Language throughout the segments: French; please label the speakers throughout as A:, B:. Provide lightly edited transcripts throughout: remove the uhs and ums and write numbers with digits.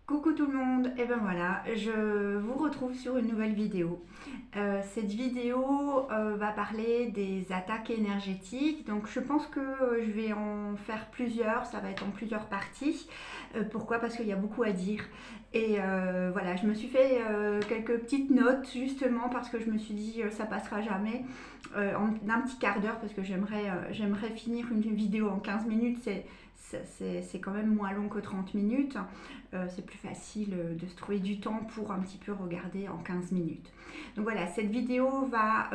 A: Coucou tout le monde, et ben voilà, je vous retrouve sur une nouvelle vidéo. Cette vidéo va parler des attaques énergétiques, donc je pense que je vais en faire plusieurs, ça va être en plusieurs parties. Pourquoi? Parce qu'il y a beaucoup à dire. Et voilà, je me suis fait quelques petites notes justement parce que je me suis dit ça passera jamais en un petit quart d'heure parce que j'aimerais finir une vidéo en 15 minutes, c'est quand même moins long que 30 minutes. C'est plus facile de se trouver du temps pour un petit peu regarder en 15 minutes. Donc voilà, cette vidéo va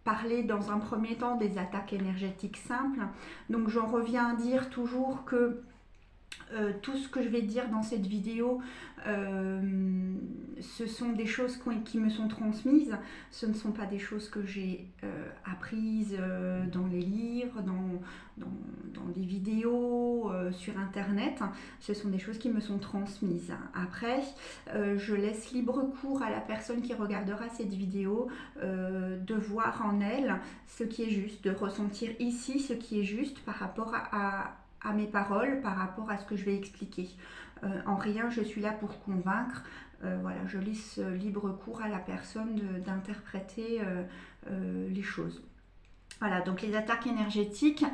A: parler dans un premier temps des attaques énergétiques simples. Donc j'en reviens à dire toujours que tout ce que je vais dire dans cette vidéo, ce sont des choses qui me sont transmises. Ce ne sont pas des choses que j'ai apprises dans les livres, dans des vidéos, sur Internet. Ce sont des choses qui me sont transmises. Après, je laisse libre cours à la personne qui regardera cette vidéo de voir en elle ce qui est juste, de ressentir ici ce qui est juste par rapport à mes paroles, par rapport à ce que je vais expliquer. En rien, je suis là pour convaincre. Voilà, je laisse libre cours à la personne d'interpréter les choses. Voilà, donc les attaques énergétiques,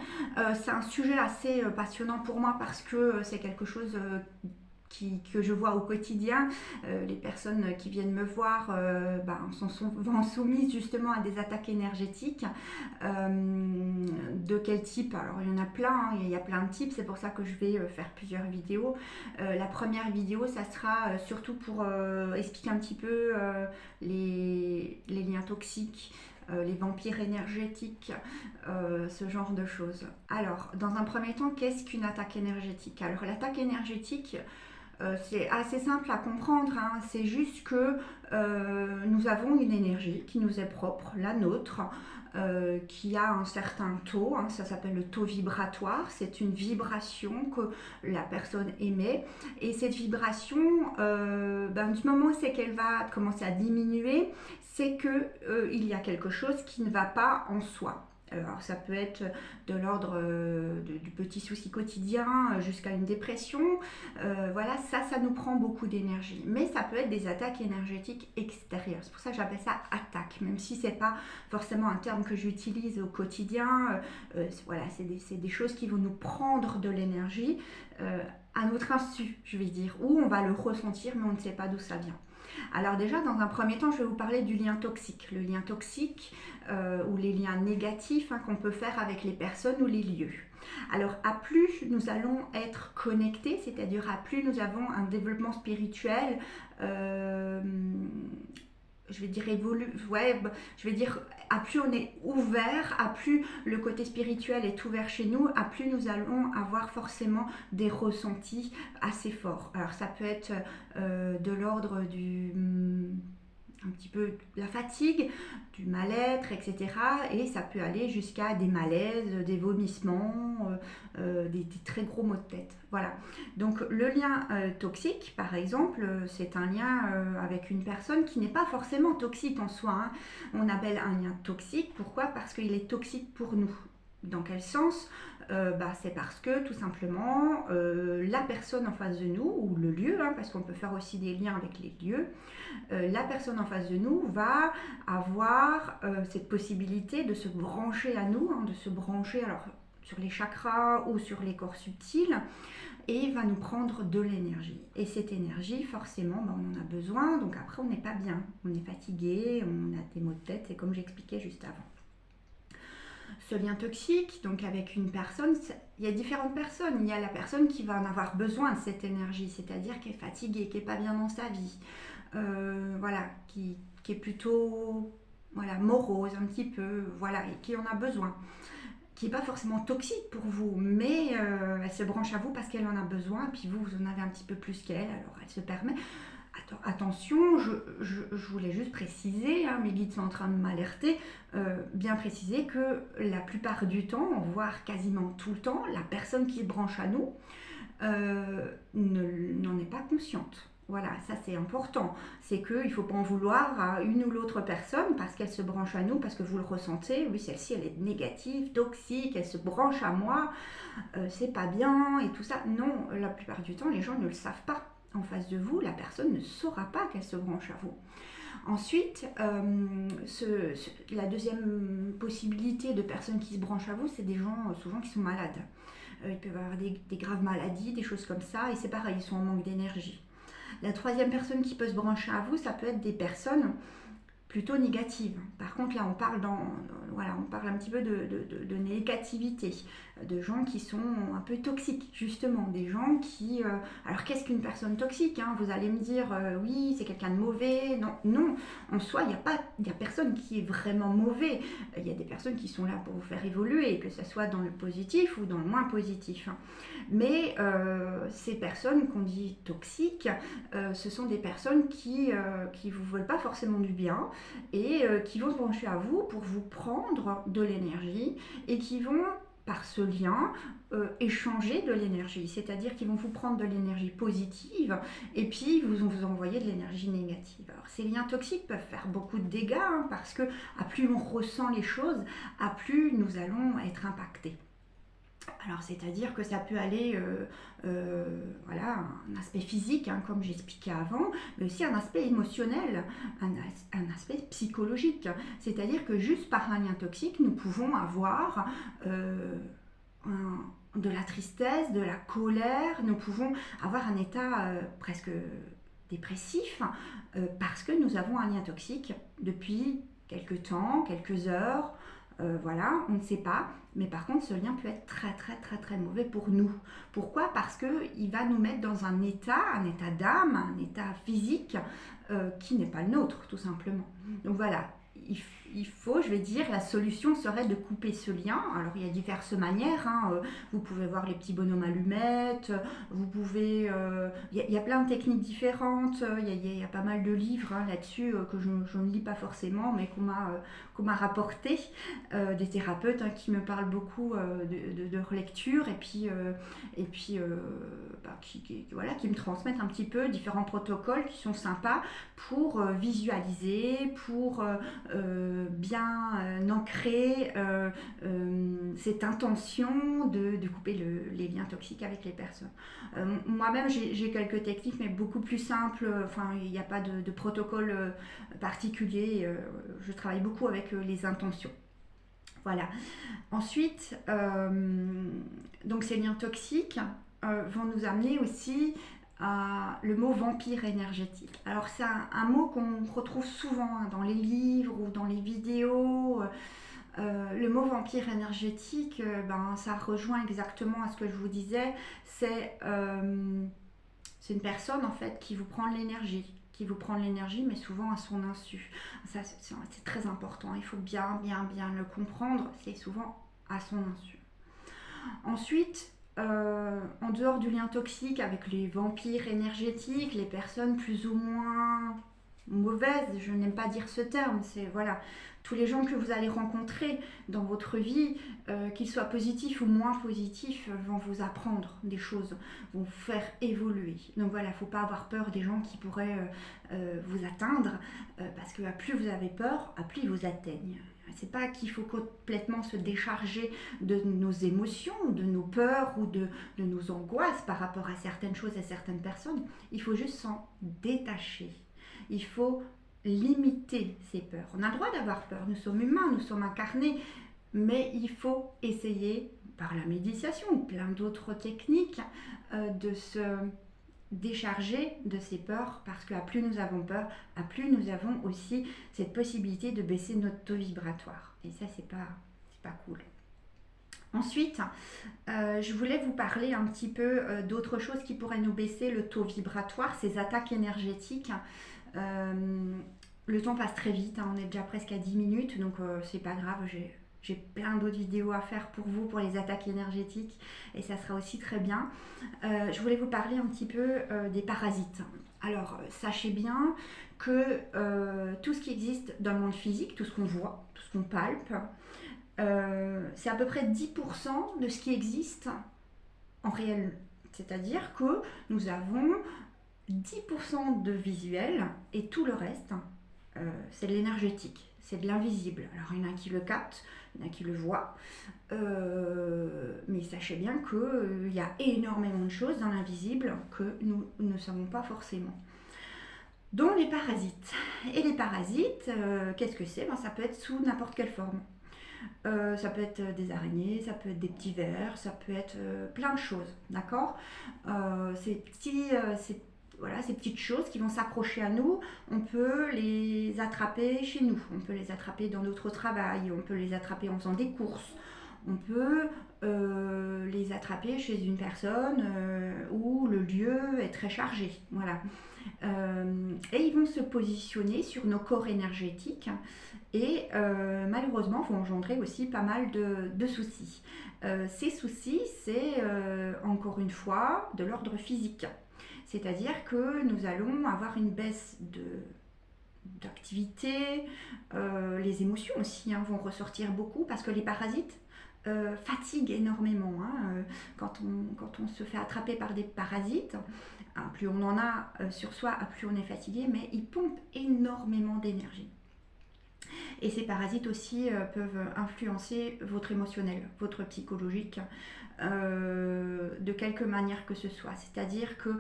A: c'est un sujet assez passionnant pour moi parce que c'est quelque chose que je vois au quotidien. Les personnes qui viennent me voir sont souvent soumises justement à des attaques énergétiques. De quel type? Alors il y en a plein, hein, il y a plein de types, c'est pour ça que je vais faire plusieurs vidéos. La première vidéo, ça sera surtout pour expliquer un petit peu les liens toxiques, les vampires énergétiques, ce genre de choses. Alors, dans un premier temps, qu'est-ce qu'une attaque énergétique? Alors, l'attaque énergétique, c'est assez simple à comprendre, hein. C'est juste que nous avons une énergie qui nous est propre, la nôtre, qui a un certain taux, hein, ça s'appelle le taux vibratoire, c'est une vibration que la personne émet, et cette vibration, du moment où c'est qu'elle va commencer à diminuer, c'est qu'il y a quelque chose qui ne va pas en soi. Alors ça peut être de l'ordre du petit souci quotidien jusqu'à une dépression. Voilà, ça nous prend beaucoup d'énergie. Mais ça peut être des attaques énergétiques extérieures. C'est pour ça que j'appelle ça attaque, même si c'est pas forcément un terme que j'utilise au quotidien. Voilà, c'est des choses qui vont nous prendre de l'énergie à notre insu, je vais dire, où on va le ressentir, mais on ne sait pas d'où ça vient. Alors déjà, dans un premier temps, je vais vous parler du lien toxique. Le lien toxique ou les liens négatifs qu'on peut faire avec les personnes ou les lieux. Alors, à plus nous allons être connectés, c'est-à-dire à plus nous avons un développement spirituel, je vais dire à plus on est ouvert, à plus le côté spirituel est ouvert chez nous, à plus nous allons avoir forcément des ressentis assez forts. Alors ça peut être de l'ordre du un petit peu la fatigue, du mal-être, etc. Et ça peut aller jusqu'à des malaises, des vomissements, des très gros maux de tête. Voilà. Donc le lien toxique, par exemple, c'est un lien avec une personne qui n'est pas forcément toxique en soi, hein. On appelle un lien toxique. Pourquoi? Parce qu'il est toxique pour nous. Dans quel sens? C'est parce que tout simplement la personne en face de nous, ou le lieu, hein, parce qu'on peut faire aussi des liens avec les lieux, la personne en face de nous va avoir cette possibilité de se brancher à nous, hein, de se brancher alors sur les chakras ou sur les corps subtils, et va nous prendre de l'énergie. Et cette énergie, forcément, on en a besoin, donc après on n'est pas bien, on est fatigué, on a des maux de tête, c'est comme j'expliquais juste avant. Ce lien toxique, donc avec une personne, il y a différentes personnes. Il y a la personne qui va en avoir besoin de cette énergie, c'est-à-dire qui est fatiguée, qui n'est pas bien dans sa vie, qui est plutôt morose un petit peu, et qui en a besoin. Qui n'est pas forcément toxique pour vous, mais elle se branche à vous parce qu'elle en a besoin, et puis vous en avez un petit peu plus qu'elle, alors elle se permet. Attention, je voulais juste préciser, hein, mes guides sont en train de m'alerter, bien préciser que la plupart du temps, voire quasiment tout le temps, la personne qui se branche à nous n'en est pas consciente. Voilà, ça c'est important. C'est qu'il ne faut pas en vouloir à une ou l'autre personne parce qu'elle se branche à nous, parce que vous le ressentez. Oui, celle-ci, elle est négative, toxique, elle se branche à moi, c'est pas bien et tout ça. Non, la plupart du temps, les gens ne le savent pas. En face de vous, la personne ne saura pas qu'elle se branche à vous. Ensuite, la deuxième possibilité de personnes qui se branchent à vous, c'est des gens souvent qui sont malades. Ils peuvent avoir des graves maladies, des choses comme ça, et c'est pareil, ils sont en manque d'énergie. La troisième personne qui peut se brancher à vous, ça peut être des personnes plutôt négatives. Par contre, là, on parle un petit peu de négativité, de gens qui sont un peu toxiques, justement, des gens qui... alors, qu'est-ce qu'une personne toxique, hein? Vous allez me dire, oui, c'est quelqu'un de mauvais. Non, non, en soi, il y a personne qui est vraiment mauvais. Il y a des personnes qui sont là pour vous faire évoluer, que ce soit dans le positif ou dans le moins positif. Mais ces personnes qu'on dit toxiques, ce sont des personnes qui ne vous veulent pas forcément du bien et qui vont se brancher à vous pour vous prendre de l'énergie et qui vont, par ce lien, échanger de l'énergie. C'est-à-dire qu'ils vont vous prendre de l'énergie positive et puis vous vont vous envoyer de l'énergie négative. Alors, ces liens toxiques peuvent faire beaucoup de dégâts parce que à plus on ressent les choses, à plus nous allons être impactés. Alors, c'est-à-dire que ça peut aller, voilà, un aspect physique, hein, comme j'expliquais avant, mais aussi un aspect émotionnel, un aspect psychologique. C'est-à-dire que juste par un lien toxique, nous pouvons avoir de la tristesse, de la colère, nous pouvons avoir un état presque dépressif parce que nous avons un lien toxique depuis quelques temps, quelques heures. Voilà, on ne sait pas, mais par contre ce lien peut être très très très très mauvais pour nous. Pourquoi? Parce qu'il va nous mettre dans un état d'âme, un état physique qui n'est pas le nôtre tout simplement. Donc voilà, il faut, je vais dire, la solution serait de couper ce lien. Alors il y a diverses manières, hein. Vous pouvez voir les petits bonhommes allumettes, vous pouvez... il y a plein de techniques différentes, il y a pas mal de livres hein, là-dessus que je ne lis pas forcément, mais qu'on m'a rapporté, des thérapeutes hein, qui me parlent beaucoup de leur lecture et puis voilà, qui me transmettent un petit peu différents protocoles qui sont sympas pour visualiser, pour bien ancrer cette intention de couper les liens toxiques avec les personnes. Moi-même, j'ai quelques techniques, mais beaucoup plus simples. Enfin, il n'y a pas de protocole particulier. Je travaille beaucoup avec les intentions. Voilà. Ensuite, donc ces liens toxiques vont nous amener aussi le mot vampire énergétique. Alors c'est un mot qu'on retrouve souvent hein, dans les livres ou dans les vidéos. Le mot vampire énergétique, ça rejoint exactement à ce que je vous disais. C'est une personne en fait qui vous prend de l'énergie. Mais souvent à son insu. Ça, c'est très important. Il faut bien le comprendre. C'est souvent à son insu. Ensuite, en dehors du lien toxique avec les vampires énergétiques, les personnes plus ou moins mauvaises, je n'aime pas dire ce terme, c'est voilà, tous les gens que vous allez rencontrer dans votre vie, qu'ils soient positifs ou moins positifs, vont vous apprendre des choses, vont vous faire évoluer. Donc voilà, il ne faut pas avoir peur des gens qui pourraient vous atteindre, parce que à plus vous avez peur, à plus ils vous atteignent. C'est pas qu'il faut complètement se décharger de nos émotions, de nos peurs ou de nos angoisses par rapport à certaines choses et certaines personnes. Il faut juste s'en détacher. Il faut limiter ces peurs. On a le droit d'avoir peur, nous sommes humains, nous sommes incarnés, mais il faut essayer, par la méditation ou plein d'autres techniques, de se décharger de ces peurs, parce que à plus nous avons peur, à plus nous avons aussi cette possibilité de baisser notre taux vibratoire. Et ça, c'est pas cool. Ensuite, je voulais vous parler un petit peu d'autres choses qui pourraient nous baisser le taux vibratoire, ces attaques énergétiques. Le temps passe très vite, hein, on est déjà presque à 10 minutes, donc c'est pas grave, j'ai plein d'autres vidéos à faire pour vous, pour les attaques énergétiques, et ça sera aussi très bien. Je voulais vous parler un petit peu des parasites. Alors, sachez bien que tout ce qui existe dans le monde physique, tout ce qu'on voit, tout ce qu'on palpe, c'est à peu près 10% de ce qui existe en réel. C'est-à-dire que nous avons 10% de visuel et tout le reste, c'est de l'énergétique, c'est de l'invisible. Alors il y en a qui le captent, il y en a qui le voient, mais sachez bien qu'il y a énormément de choses dans l'invisible que nous ne savons pas forcément. Dont les parasites. Et les parasites, qu'est-ce que c'est? Ça peut être sous n'importe quelle forme. Ça peut être des araignées, ça peut être des petits vers, ça peut être plein de choses, d'accord? Ces petites choses qui vont s'accrocher à nous, on peut les attraper chez nous, on peut les attraper dans notre travail, on peut les attraper en faisant des courses, on peut les attraper chez une personne où le lieu est très chargé, voilà. Et ils vont se positionner sur nos corps énergétiques et malheureusement vont engendrer aussi pas mal de soucis. Ces soucis, c'est encore une fois de l'ordre physique. C'est-à-dire que nous allons avoir une baisse d'activité, les émotions aussi vont ressortir beaucoup parce que les parasites fatiguent énormément. Quand on se fait attraper par des parasites, plus on en a sur soi, plus on est fatigué, mais ils pompent énormément d'énergie. Et ces parasites aussi peuvent influencer votre émotionnel, votre psychologique, de quelque manière que ce soit. C'est-à-dire que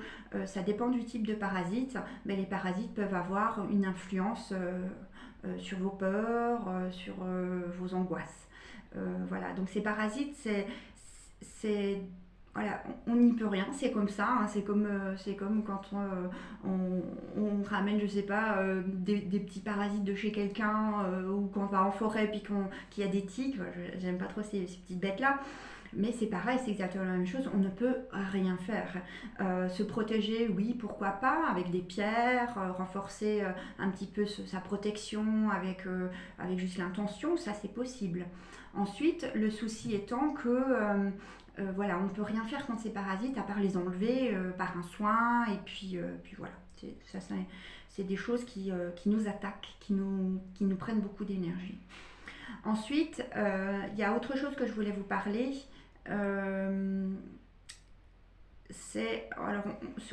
A: ça dépend du type de parasite, mais les parasites peuvent avoir une influence sur vos peurs, sur vos angoisses. Voilà, donc ces parasites, c'est voilà, on n'y peut rien, c'est comme ça, c'est comme quand on ramène, je sais pas, des petits parasites de chez quelqu'un, ou quand on va en forêt puis qu'il y a des tiques, j'aime pas trop ces petites bêtes-là. Mais c'est pareil, c'est exactement la même chose, on ne peut rien faire. Se protéger, oui, pourquoi pas, avec des pierres, renforcer un petit peu sa protection avec juste l'intention, ça c'est possible. Ensuite, le souci étant que voilà, on ne peut rien faire contre ces parasites à part les enlever par un soin, et puis voilà. C'est des choses qui nous attaquent, qui nous prennent beaucoup d'énergie. Ensuite, il y a autre chose que je voulais vous parler. Alors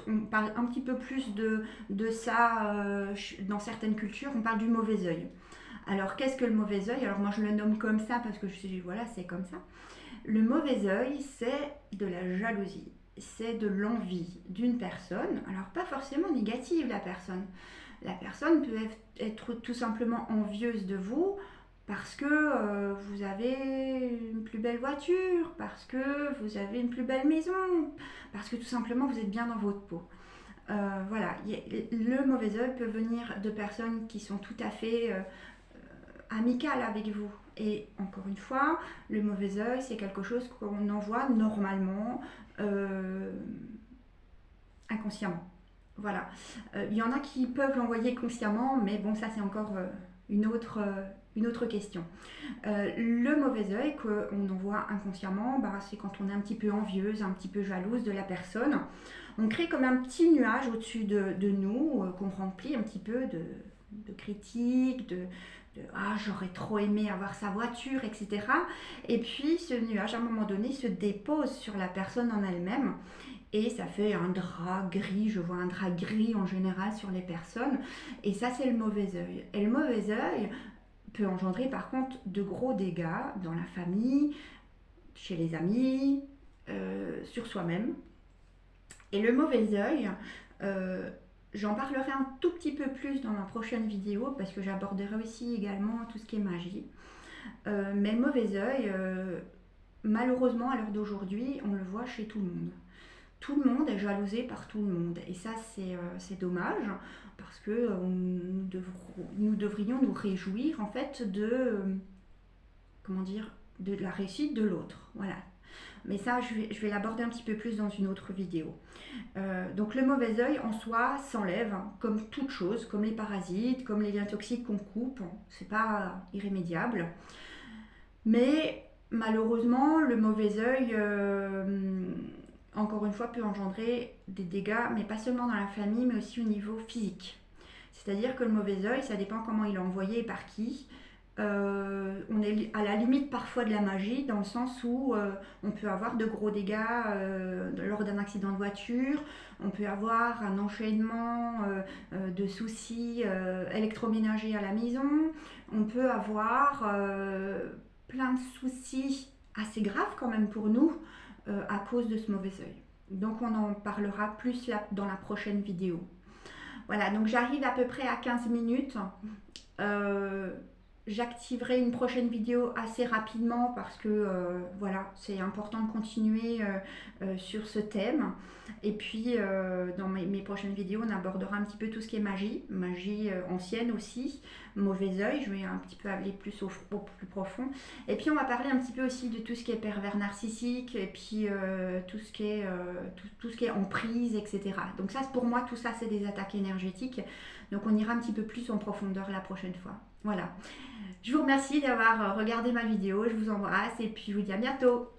A: on parle un petit peu plus de ça dans certaines cultures, on parle du mauvais œil. Alors qu'est-ce que le mauvais œil? Alors moi je le nomme comme ça parce que voilà, c'est comme ça. Le mauvais œil, c'est de la jalousie, c'est de l'envie d'une personne, alors pas forcément négative la personne. La personne peut être tout simplement envieuse de vous parce que vous avez une plus belle voiture, parce que vous avez une plus belle maison, parce que tout simplement vous êtes bien dans votre peau. Voilà, le mauvais œil peut venir de personnes qui sont tout à fait amicales avec vous. Et encore une fois, le mauvais œil, c'est quelque chose qu'on envoie normalement inconsciemment. Voilà. Il y en a qui peuvent l'envoyer consciemment, mais bon, ça c'est encore une autre question. Le mauvais œil qu'on envoie inconsciemment, c'est quand on est un petit peu envieuse, un petit peu jalouse de la personne. On crée comme un petit nuage au-dessus de nous, qu'on remplit un petit peu de critiques, j'aurais trop aimé avoir sa voiture, etc. Et puis ce nuage, à un moment donné, se dépose sur la personne en elle-même. Et ça fait un drap gris, je vois un drap gris en général sur les personnes. Et ça, c'est le mauvais œil. Et le mauvais œil peut engendrer par contre de gros dégâts dans la famille, chez les amis, sur soi-même. Et le mauvais œil, j'en parlerai un tout petit peu plus dans ma prochaine vidéo parce que j'aborderai aussi également tout ce qui est magie. Mais le mauvais œil, malheureusement à l'heure d'aujourd'hui, on le voit chez tout le monde. Tout le monde est jalousé par tout le monde. Et ça, c'est dommage parce que nous devrions nous réjouir en fait de la réussite de l'autre. Voilà. Mais ça, je vais l'aborder un petit peu plus dans une autre vidéo. Donc le mauvais œil en soi s'enlève comme toute chose, comme les parasites, comme les liens toxiques qu'on coupe. C'est pas irrémédiable. Mais malheureusement, le mauvais œil, encore une fois, peut engendrer des dégâts, mais pas seulement dans la famille, mais aussi au niveau physique. C'est-à-dire que le mauvais œil, ça dépend comment il est envoyé et par qui. On est à la limite parfois de la magie, dans le sens où on peut avoir de gros dégâts lors d'un accident de voiture, on peut avoir un enchaînement de soucis électroménagers à la maison, on peut avoir plein de soucis assez graves quand même pour nous à cause de ce mauvais œil. Donc on en parlera plus dans la prochaine vidéo. Voilà, donc j'arrive à peu près à 15 minutes. J'activerai une prochaine vidéo assez rapidement parce que voilà, c'est important de continuer sur ce thème. Et puis dans mes prochaines vidéos, on abordera un petit peu tout ce qui est magie, magie ancienne aussi, mauvais œil, je vais un petit peu aller plus au plus profond. Et puis on va parler un petit peu aussi de tout ce qui est pervers narcissique et puis tout ce qui est emprise, etc. Donc ça, pour moi, tout ça, c'est des attaques énergétiques. Donc on ira un petit peu plus en profondeur la prochaine fois. Voilà. Je vous remercie d'avoir regardé ma vidéo, je vous embrasse et puis je vous dis à bientôt.